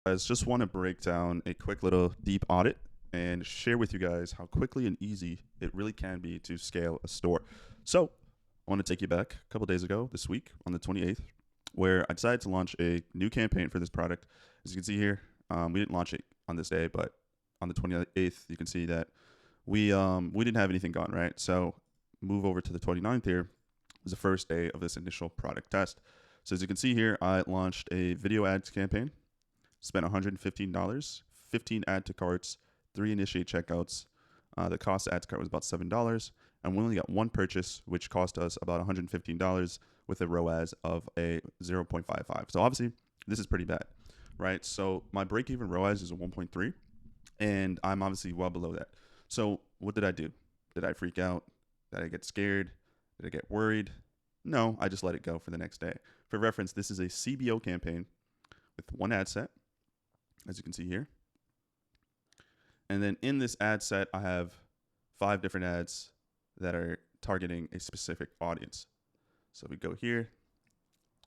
Guys, just want to break down a quick little deep audit and share with you guys how quickly and easy it really can be to scale a store. So, I want to take you back a couple days ago this week on the 28th, where I decided to launch a new campaign for this product. As you can see here, we didn't launch it on this day, but on the 28th, you can see that we didn't have anything gone, right? So, move over to the 29th here was the first day of this initial product test. So, as you can see here, I launched a video ads campaign. Spent $115, 15 add to carts, 3 initiate checkouts. The cost to add to cart was about $7. And we only got one purchase, which cost us about $115 with a ROAS of a 0.55. So obviously, this is pretty bad, right? So my break-even ROAS is a 1.3, and I'm obviously well below that. So what did I do? Did I freak out? Did I get scared? Did I get worried? No, I just let it go for the next day. For reference, this is a CBO campaign with one ad set, as you can see here. And then in this ad set, I have 5 different ads that are targeting a specific audience. So we go here,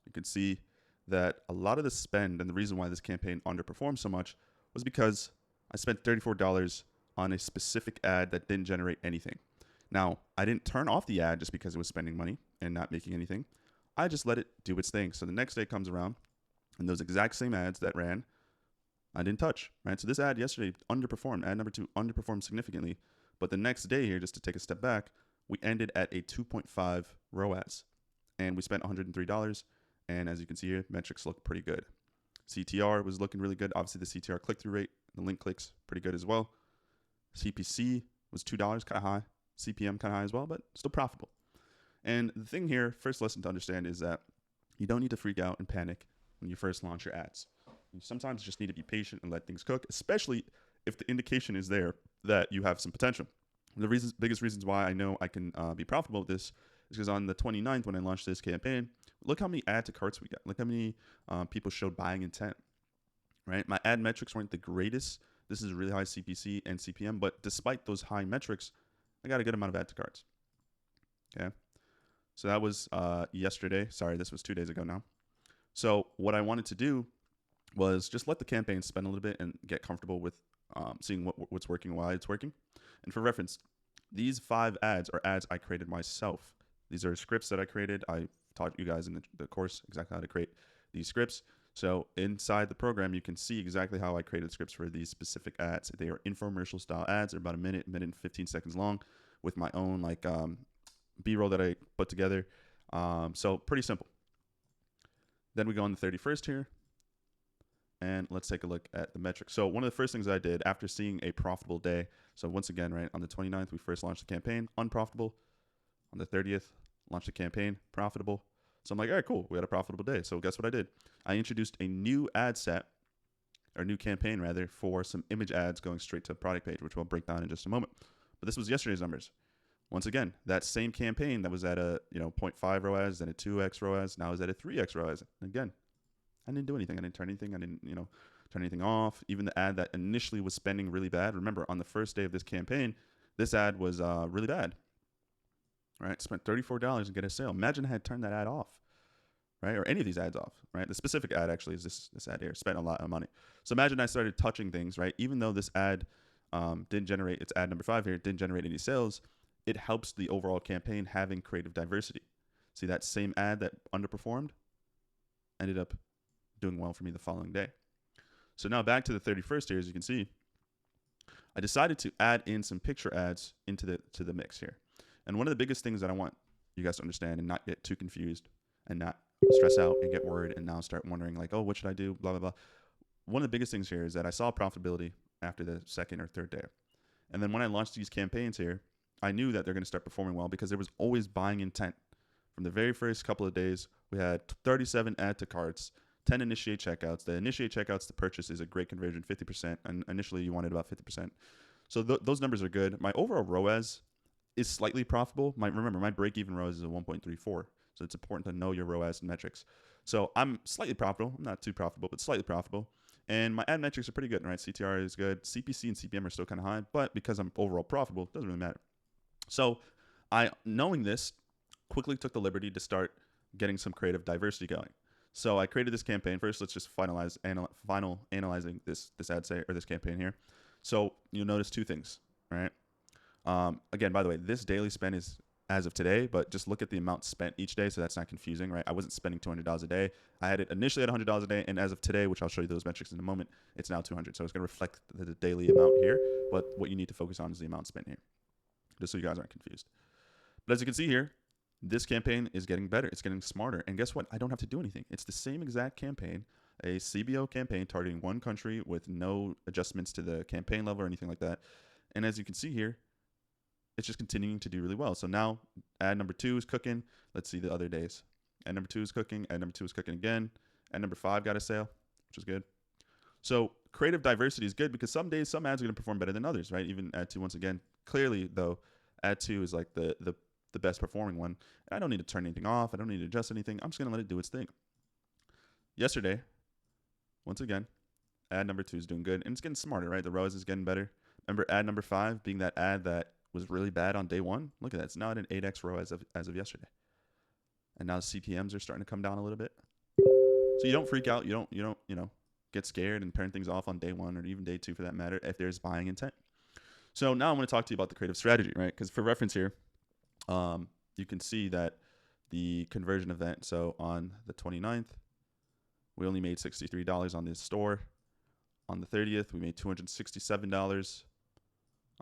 you can see that a lot of the spend and the reason why this campaign underperformed so much was because I spent $34 on a specific ad that didn't generate anything. Now, I didn't turn off the ad just because it was spending money and not making anything. I just let it do its thing. So the next day comes around, and those exact same ads that ran, I didn't touch, right? So this ad yesterday underperformed. Ad number 2 underperformed significantly. But the next day here, just to take a step back, we ended at a 2.5 ROAS. And we spent $103. And as you can see here, metrics look pretty good. CTR was looking really good. Obviously, the CTR click-through rate, the link clicks, pretty good as well. CPC was $2, kind of high. CPM kind of high as well, but still profitable. And the thing here, first lesson to understand is that you don't need to freak out and panic when you first launch your ads. You sometimes just need to be patient and let things cook, especially if the indication is there that you have some potential. The biggest reasons why I know I can be profitable with this is because on the 29th, when I launched this campaign, look how many add to carts we got. Look how many people showed buying intent, right? My ad metrics weren't the greatest. This is really high CPC and CPM, but despite those high metrics, I got a good amount of add to carts. Okay. So that was yesterday. Sorry, this was 2 days ago now. So what I wanted to do was just let the campaign spin a little bit and get comfortable with seeing what's working, why it's working. And for reference, these 5 ads are ads I created myself. These are scripts that I created. I taught you guys in the course exactly how to create these scripts. So inside the program, you can see exactly how I created scripts for these specific ads. They are infomercial style ads. They're about a minute and 15 seconds long with my own B-roll that I put together. So pretty simple. Then we go on the 31st here. And let's take a look at the metrics. So one of the first things I did after seeing a profitable day, so once again, right, on the 29th, we first launched the campaign, unprofitable. On the 30th, launched the campaign, profitable. So I'm like, all right, cool, we had a profitable day. So guess what I did? I introduced a new ad set, or new campaign rather, for some image ads going straight to a product page, which we'll break down in just a moment. But this was yesterday's numbers. Once again, that same campaign that was at a 0.5 ROAS, then a 2x ROAS, now is at a 3x ROAS. And again, I didn't do anything. I didn't turn anything. I didn't, turn anything off. Even the ad that initially was spending really bad. Remember, on the first day of this campaign, this ad was really bad. Right? Spent $34 and get a sale. Imagine I had turned that ad off, right? Or any of these ads off, right? The specific ad actually is this ad here. Spent a lot of money. So imagine I started touching things, right? Even though this ad didn't generate, it's ad number 5 here, didn't generate any sales, it helps the overall campaign having creative diversity. See, that same ad that underperformed ended up doing well for me the following day. So now back to the 31st here, as you can see, I decided to add in some picture ads into the mix here. And one of the biggest things that I want you guys to understand and not get too confused and not stress out and get worried and now start wondering like, oh, what should I do? Blah, blah, blah. One of the biggest things here is that I saw profitability after the second or third day. And then when I launched these campaigns here, I knew that they're going to start performing well because there was always buying intent. From the very first couple of days, we had 37 add to carts, 10 initiate checkouts. The initiate checkouts to purchase is a great conversion, 50%. And initially you wanted about 50%. So those numbers are good. My overall ROAS is slightly profitable. Remember, my break-even ROAS is a 1.34. So it's important to know your ROAS and metrics. So I'm slightly profitable. I'm not too profitable, but slightly profitable. And my ad metrics are pretty good, right? CTR is good. CPC and CPM are still kind of high, but because I'm overall profitable, it doesn't really matter. So knowing this, quickly took the liberty to start getting some creative diversity going. So I created this campaign. First, let's just analyzing this ad set or this campaign here. So you'll notice two things, right? Again, by the way, this daily spend is as of today, but just look at the amount spent each day, so that's not confusing, right? I wasn't spending $200 a day. I had it initially at $100 a day, and as of today, which I'll show you those metrics in a moment, it's now 200. So it's going to reflect the daily amount here, but what you need to focus on is the amount spent here, just so you guys aren't confused. But as you can see here, this campaign is getting better. It's getting smarter. And guess what? I don't have to do anything. It's the same exact campaign, a CBO campaign targeting one country with no adjustments to the campaign level or anything like that. And as you can see here, it's just continuing to do really well. So now ad number 2 is cooking. Let's see the other days. Ad number 2 is cooking. Ad number 2 is cooking again. Ad number 5 got a sale, which is good. So creative diversity is good because some days some ads are going to perform better than others, right? Even ad 2, once again, clearly though, ad 2 is like the best performing one. And I don't need to turn anything off. I don't need to adjust anything. I'm just going to let it do its thing. Yesterday, once again, ad number 2 is doing good. And it's getting smarter, right? The ROAS is getting better. Remember ad number 5 being that ad that was really bad on day 1? Look at that. It's now at an 8x ROAS as of yesterday. And now the CPMs are starting to come down a little bit. So you don't freak out. You don't get scared and turn things off on day 1 or even day 2 for that matter if there's buying intent. So now I'm going to talk to you about the creative strategy, right? Because for reference here, you can see that the conversion event. So on the 29th, we only made $63 on this store. On the 30th, we made $267.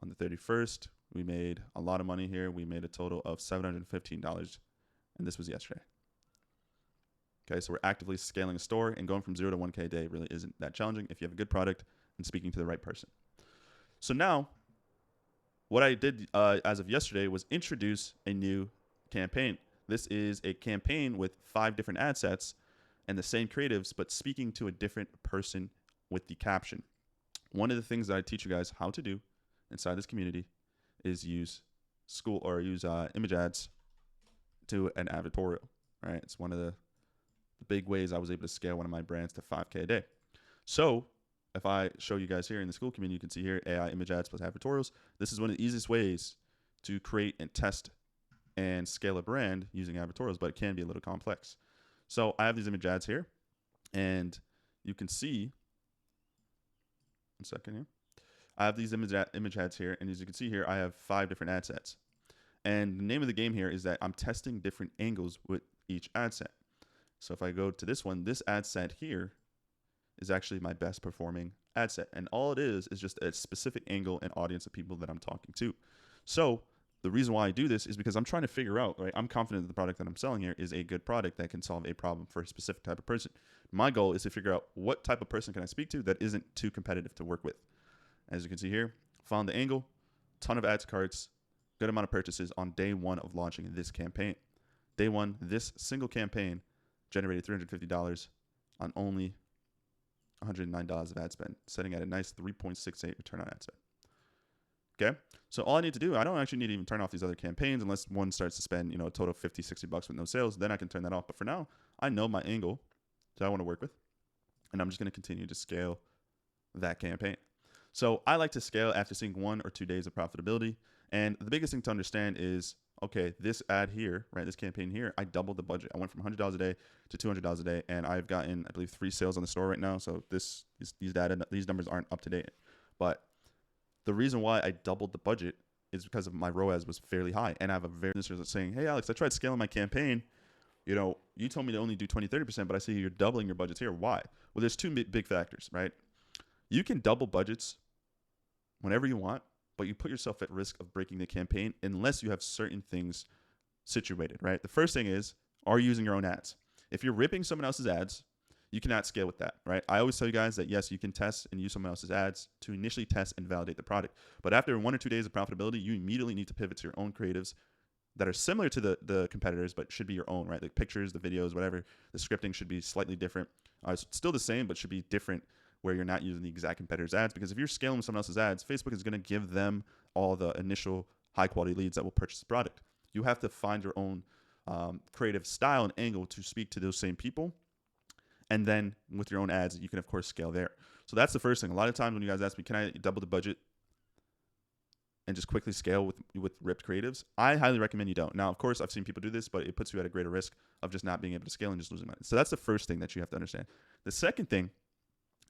On the 31st, we made a lot of money here. We made a total of $715, and this was yesterday. Okay, so we're actively scaling a store, and going from 0 to 1K a day really isn't that challenging if you have a good product and speaking to the right person. So now, what I did as of yesterday was introduce a new campaign. This is a campaign with 5 different ad sets and the same creatives, but speaking to a different person with the caption. One of the things that I teach you guys how to do inside this community is use image ads to an advertorial, right? It's one of the big ways I was able to scale one of my brands to 5K a day. So if I show you guys here in the school community, you can see here AI image ads plus advertorials. This is one of the easiest ways to create and test and scale a brand using advertorials, but it can be a little complex. So I have these image ads here, and you can see, one second here. I have these image ads here, and as you can see here, I have 5 different ad sets. And the name of the game here is that I'm testing different angles with each ad set. So if I go to this one, this ad set here is actually my best performing ad set. And all it is just a specific angle and audience of people that I'm talking to. So the reason why I do this is because I'm trying to figure out, right? I'm confident that the product that I'm selling here is a good product that can solve a problem for a specific type of person. My goal is to figure out what type of person can I speak to that isn't too competitive to work with. As you can see here, found the angle, ton of ads cards, good amount of purchases on day 1 of launching this campaign. Day 1, this single campaign generated $350 on only $109 of ad spend, setting at a nice 3.68 return on ad spend. Okay, so all I need to do, I don't actually need to even turn off these other campaigns unless one starts to spend, a total of 50, 60 bucks with no sales. Then I can turn that off. But for now, I know my angle that I want to work with, and I'm just going to continue to scale that campaign. So I like to scale after seeing 1 or 2 days of profitability. And the biggest thing to understand is, okay, this ad here, right, this campaign here, I doubled the budget. I went from $100 a day to $200 a day, and I've gotten, I believe, 3 sales on the store right now. So these numbers aren't up to date. But the reason why I doubled the budget is because of my ROAS was fairly high. And I have a very listeners that's saying, hey, Alex, I tried scaling my campaign. You told me to only do 20, 30%, but I see you're doubling your budgets here. Why? Well, there's 2 big factors, right? You can double budgets whenever you want, but you put yourself at risk of breaking the campaign unless you have certain things situated, right? The first thing is, are you using your own ads? If you're ripping someone else's ads, you cannot scale with that, right? I always tell you guys that, yes, you can test and use someone else's ads to initially test and validate the product. But after 1 or 2 days of profitability, you immediately need to pivot to your own creatives that are similar to the competitors, but should be your own, right? The pictures, the videos, whatever. The scripting should be slightly different. It's still the same, but should be different where you're not using the exact competitor's ads. Because if you're scaling with someone else's ads, Facebook is going to give them all the initial high-quality leads that will purchase the product. You have to find your own creative style and angle to speak to those same people. And then with your own ads, you can, of course, scale there. So that's the first thing. A lot of times when you guys ask me, can I double the budget and just quickly scale with ripped creatives, I highly recommend you don't. Now, of course, I've seen people do this, but it puts you at a greater risk of just not being able to scale and just losing money. So that's the first thing that you have to understand. The second thing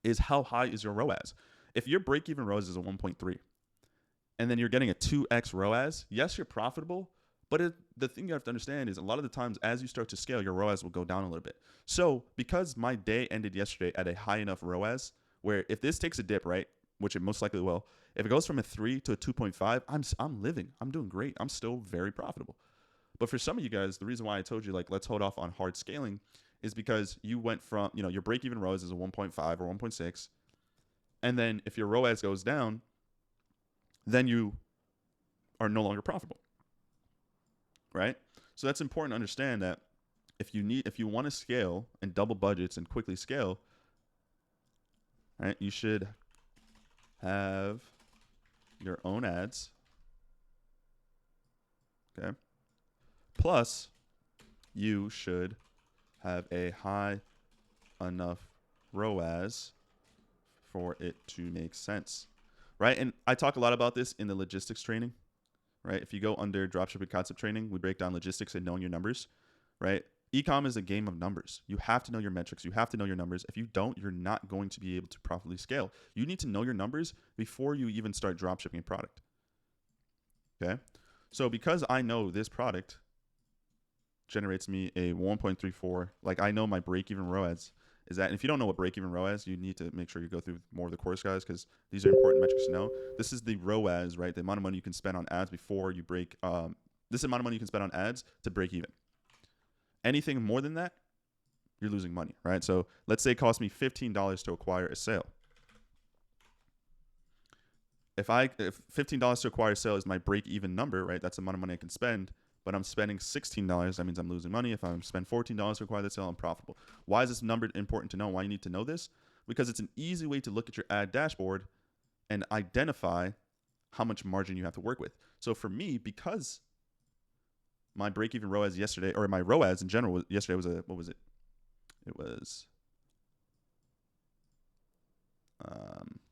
is, how high is your ROAS? If your break-even ROAS is a 1.3, and then you're getting a 2x ROAS, yes, you're profitable, but the thing you have to understand is, a lot of the times as you start to scale, your ROAS will go down a little bit. So because my day ended yesterday at a high enough ROAS, where if this takes a dip, right, which it most likely will, if it goes from a 3 to a 2.5, I'm living. I'm doing great. I'm still very profitable. But for some of you guys, the reason why I told you, like, let's hold off on hard scaling is because you went from, your break-even ROAS is a 1.5 or 1.6. And then if your ROAS goes down, then you are no longer profitable, right? So that's important to understand, that if you want to scale and double budgets and quickly scale, right, you should have your own ads, okay? Plus, you should have a high enough ROAS for it to make sense, right? And I talk a lot about this in the logistics training, right? If you go under dropshipping concept training, we break down logistics and knowing your numbers, right? Ecom is a game of numbers. You have to know your metrics. You have to know your numbers. If you don't, you're not going to be able to properly scale. You need to know your numbers before you even start dropshipping a product, okay? So because I know this product generates me a 1.34, like, I know my break-even ROAS is that. And if you don't know what break-even ROAS, you need to make sure you go through more of the course, guys, because these are important metrics to know. This is the ROAS, right? The amount of money you can spend on ads before you break. This is the amount of money you can spend on ads to break even. Anything more than that, you're losing money, right? So let's say it costs me $15 to acquire a sale. If $15 to acquire a sale is my break-even number, right? That's the amount of money I can spend. But I'm spending $16, that means I'm losing money. If I spend $14 to acquire the sale, I'm profitable. Why is this number important to know? Why you need to know this? Because it's an easy way to look at your ad dashboard and identify how much margin you have to work with. So for me, because my break-even ROAS yesterday, or my ROAS in general yesterday was what was it? It was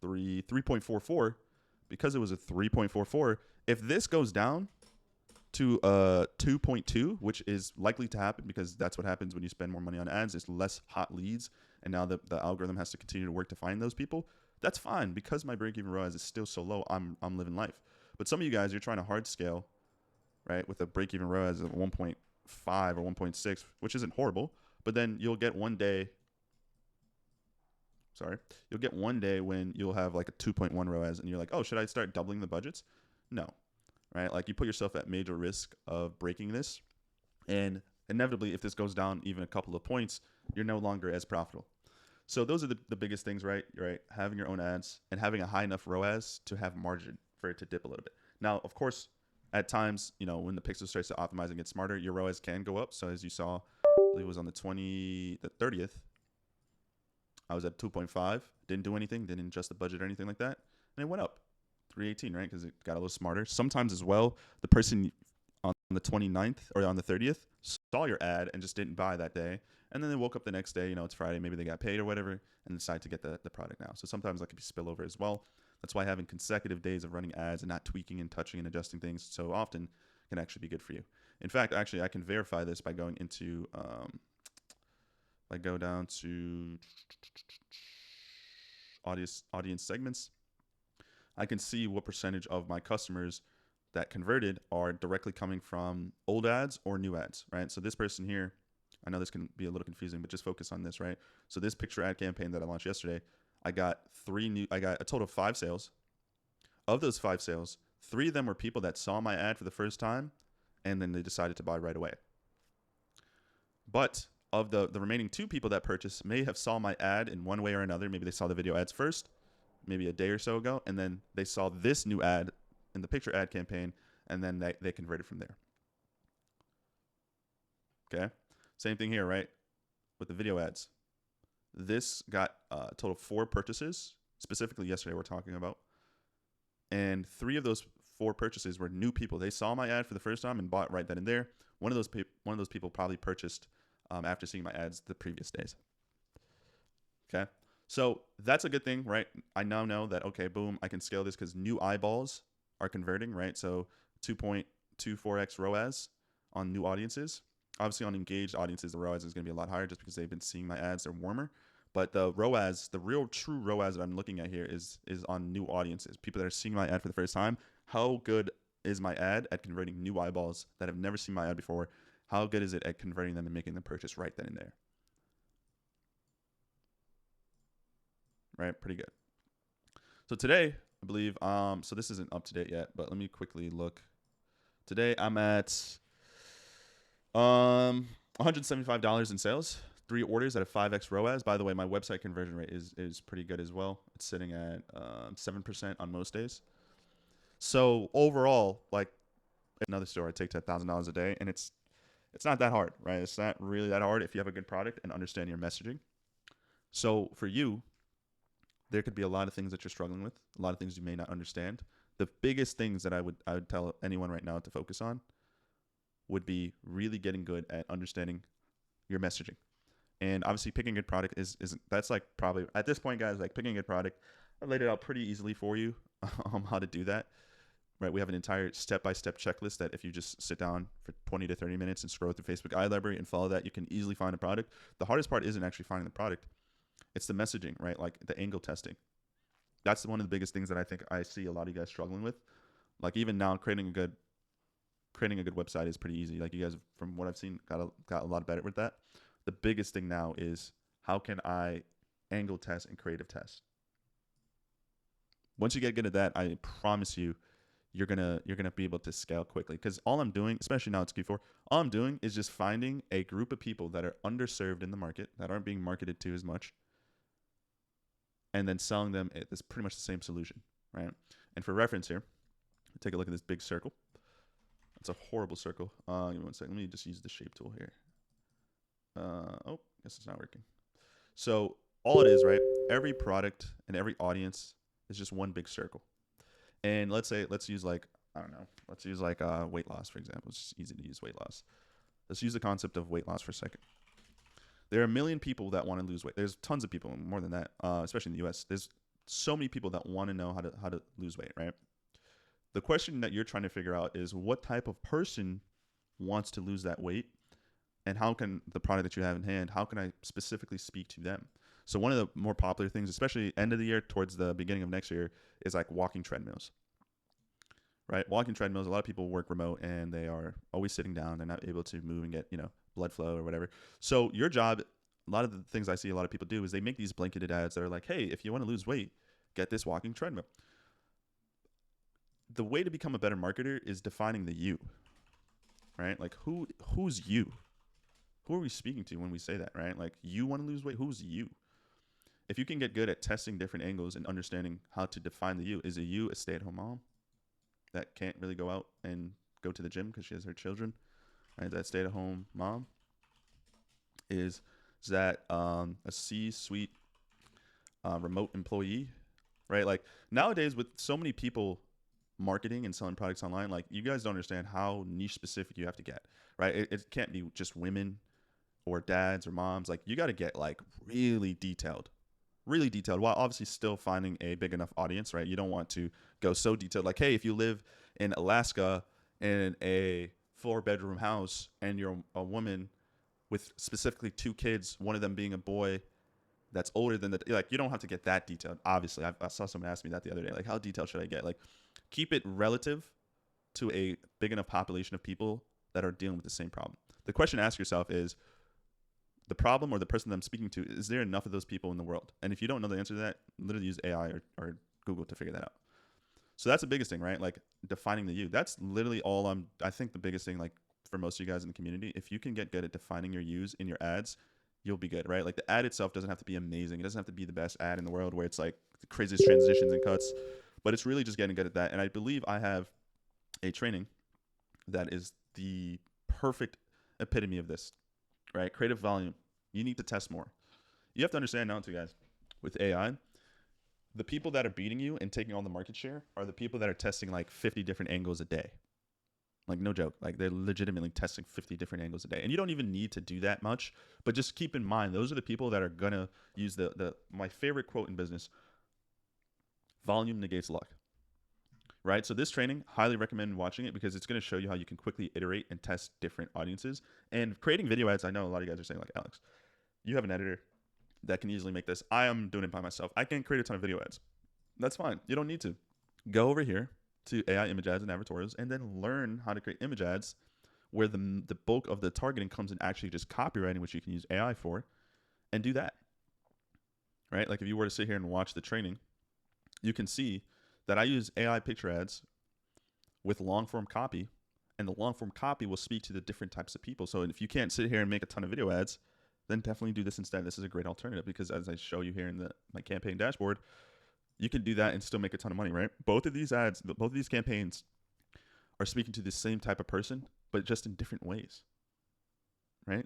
3.44. Because it was a 3.44, if this goes down to 2.2, which is likely to happen because that's what happens when you spend more money on ads. It's less hot leads, and now the algorithm has to continue to work to find those people. That's fine because my break-even ROAS is still so low. I'm living life. But some of you guys, you're trying to hard scale, right, with a break-even ROAS of 1.5 or 1.6, which isn't horrible. But then you'll get one day. You'll get one day when you'll have like a 2.1 ROAS, and you're like, oh, should I start doubling the budgets? No. Right? Like, you put yourself at major risk of breaking this. And inevitably, if this goes down even a couple of points, you're no longer as profitable. So those are the biggest things, right? Right? Having your own ads and having a high enough ROAS to have margin for it to dip a little bit. Now, of course, at times, when the pixel starts to optimize and get smarter, your ROAS can go up. So as you saw, I believe it was on the 30th, I was at 2.5, didn't do anything, didn't adjust the budget or anything like that. And it went up. 318, right? Because it got a little smarter. Sometimes as well, the person on the 29th or on the 30th saw your ad and just didn't buy that day. And then they woke up the next day, it's Friday, maybe they got paid or whatever, and decide to get the product now. So sometimes that could be spillover as well. That's why having consecutive days of running ads and not tweaking and touching and adjusting things so often can actually be good for you. In fact, actually, I can verify this by going into, I go down to audience segments. I can see what percentage of my customers that converted are directly coming from old ads or new ads, right? So this person here, I know this can be a little confusing, but just focus on this, right? So this picture ad campaign that I launched yesterday, I got a total of 5 sales. Of those 5 sales, 3 of them were people that saw my ad for the first time, and then they decided to buy right away. But of the remaining 2 people that purchased may have saw my ad in one way or another. Maybe they saw the video ads first, maybe a day or so ago, and then they saw this new ad in the picture ad campaign, and then they converted from there. Okay, same thing here, right? With the video ads, this got a total of 4 purchases. Specifically yesterday we're talking about, and 3 of those 4 purchases were new people. They saw my ad for the first time and bought right then and there. One of those people probably purchased after seeing my ads the previous days. Okay. So that's a good thing, right? I now know that, okay, boom, I can scale this because new eyeballs are converting, right? So 2.24x ROAS on new audiences. Obviously, on engaged audiences, the ROAS is going to be a lot higher just because they've been seeing my ads. They're warmer. But the ROAS, the real true ROAS that I'm looking at here is on new audiences, people that are seeing my ad for the first time. How good is my ad at converting new eyeballs that have never seen my ad before? How good is it at converting them and making them purchase right then and there? Right, pretty good. So today, I believe, so this isn't up to date yet, but let me quickly look. Today I'm at $175 in sales, 3 orders at a 5x ROAS. By the way, my website conversion rate is pretty good as well. It's sitting at 7% on most days. So overall, like another store, I take to $1,000 a day, and it's not that hard, right? It's not really that hard if you have a good product and understand your messaging. So for you, there could be a lot of things that you're struggling with, a lot of things you may not understand. The biggest things that I would tell anyone right now to focus on would be really getting good at understanding your messaging. And obviously picking a good product is that's like probably at this point, guys, like picking a good product, I laid it out pretty easily for you how to do that. Right, we have an entire step-by-step checklist that if you just sit down for 20 to 30 minutes and scroll through Facebook Ad Library and follow that, you can easily find a product. The hardest part isn't actually finding the product. It's the messaging, right? Like the angle testing. That's one of the biggest things that I think I see a lot of you guys struggling with. Like even now, creating a good website is pretty easy. Like you guys, from what I've seen, got a lot better with that. The biggest thing now is how can I angle test and creative test? Once you get good at that, I promise you, you're gonna be able to scale quickly. Because all I'm doing, especially now it's Q4, all I'm doing is just finding a group of people that are underserved in the market, that aren't being marketed to as much, and then selling them it's pretty much the same solution, right? And for reference here, take a look at this big circle. It's a horrible circle. Give me one second. Let me just use the shape tool here. Oh, guess it's not working. So all it is, right? Every product and every audience is just one big circle. And let's use like, I don't know, let's use like weight loss, for example. It's just easy to use weight loss. Let's use the concept of weight loss for a second. There are a million people that want to lose weight. There's tons of people, more than that, especially in the US. There's so many people that want to know how to lose weight, right? The question that you're trying to figure out is what type of person wants to lose that weight, and how can the product that you have in hand, how can I specifically speak to them? So one of the more popular things, especially end of the year towards the beginning of next year, is like walking treadmills, right? Walking treadmills, a lot of people work remote and they are always sitting down. They're not able to move and get, blood flow or whatever. So your job, a lot of the things I see a lot of people do is they make these blanketed ads that are like, hey, if you want to lose weight, get this walking treadmill. The way to become a better marketer is defining the you, right? Like who's you? Who are we speaking to when we say that, right? Like you want to lose weight, who's you? If you can get good at testing different angles and understanding how to define the you, is a you a stay-at-home mom that can't really go out and go to the gym because she has her children, right? That stay-at-home mom is that a C-suite remote employee, right? Like nowadays with so many people marketing and selling products online, like you guys don't understand how niche specific you have to get, right? It can't be just women or dads or moms. Like you got to get like really detailed while obviously still finding a big enough audience, right? You don't want to go so detailed. Like, hey, if you live in Alaska in a 4-bedroom house and you're a woman with specifically 2 kids, one of them being a boy that's older than you don't have to get that detailed. Obviously, I saw someone ask me that the other day, like how detailed should I get? Like keep it relative to a big enough population of people that are dealing with the same problem. The question to ask yourself is, the problem or the person that I'm speaking to, is there enough of those people in the world? And if you don't know the answer to that, literally use AI or Google to figure that out. So that's the biggest thing, right? Like defining the you. That's literally all I think the biggest thing, like for most of you guys in the community, if you can get good at defining your yous in your ads, you'll be good, right? Like the ad itself doesn't have to be amazing. It doesn't have to be the best ad in the world where it's like the craziest transitions and cuts, but it's really just getting good at that. And I believe I have a training that is the perfect epitome of this, right? Creative volume. You need to test more. You have to understand now too, guys, with AI, the people that are beating you and taking all the market share are the people that are testing like 50 different angles a day. Like no joke, like they're legitimately testing 50 different angles a day. And you don't even need to do that much, but just keep in mind, those are the people that are gonna use my favorite quote in business, volume negates luck, right? So this training, highly recommend watching it because it's going to show you how you can quickly iterate and test different audiences. And creating video ads, I know a lot of you guys are saying like, Alex, you have an editor that can easily make this. I am doing it by myself. I can't create a ton of video ads. That's fine. You don't need to. Go over here to AI image ads and advertorials and then learn how to create image ads where the bulk of the targeting comes in actually just copywriting, which you can use AI for, and do that, right? Like if you were to sit here and watch the training, you can see that I use AI picture ads with long form copy, and the long form copy will speak to the different types of people. So if you can't sit here and make a ton of video ads, then definitely do this instead. This is a great alternative because as I show you here in my campaign dashboard, you can do that and still make a ton of money, right? Both of these ads, both of these campaigns are speaking to the same type of person, but just in different ways, right?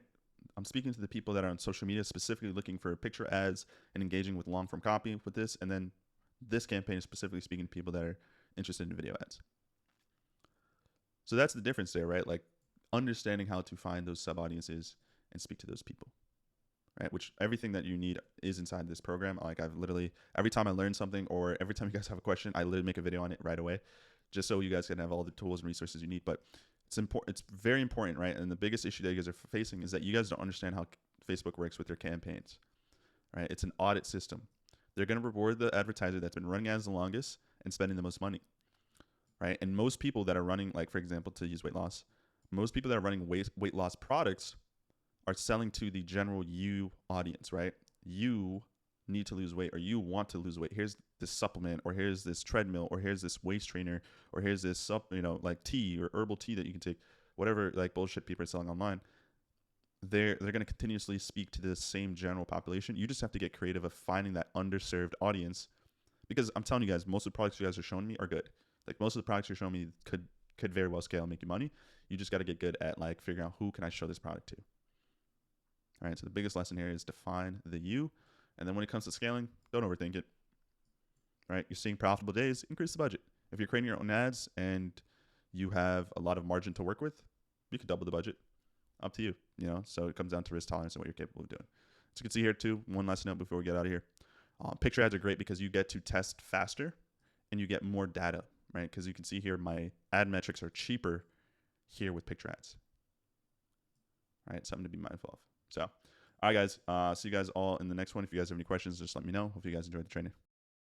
I'm speaking to the people that are on social media specifically looking for picture ads and engaging with long form copy with this. And then this campaign is specifically speaking to people that are interested in video ads. So that's the difference there, right? Like understanding how to find those sub audiences and speak to those people, right? Which everything that you need is inside this program. Like I've literally, every time I learn something or every time you guys have a question, I literally make a video on it right away, just so you guys can have all the tools and resources you need. But it's important. It's very important, right? And the biggest issue that you guys are facing is that you guys don't understand how Facebook works with their campaigns, right? It's an audit system. They're going to reward the advertiser that's been running ads the longest and spending the most money, right? And most people that are running, like for example, to use weight loss, most people that are running weight loss products are selling to the general you audience, right? You need to lose weight or you want to lose weight. Here's this supplement or here's this treadmill or here's this waist trainer or here's this like tea or herbal tea that you can take, whatever like bullshit people are selling online. They're going to continuously speak to the same general population. You just have to get creative of finding that underserved audience, because I'm telling you guys, most of the products you guys are showing me are good. Like most of the products you're showing me could very well scale and make you money. You just got to get good at like figuring out who can I show this product to. All right, so the biggest lesson here is define the you. And then when it comes to scaling, don't overthink it. All right, you're seeing profitable days, increase the budget. If you're creating your own ads and you have a lot of margin to work with, you could double the budget. Up to you, So it comes down to risk tolerance and what you're capable of doing. So you can see here too, one last note before we get out of here. Picture ads are great because you get to test faster and you get more data, right? Because you can see here my ad metrics are cheaper here with picture ads. All right, something to be mindful of. So, all right, guys. See you guys all in the next one. If you guys have any questions, just let me know. Hope you guys enjoyed the training.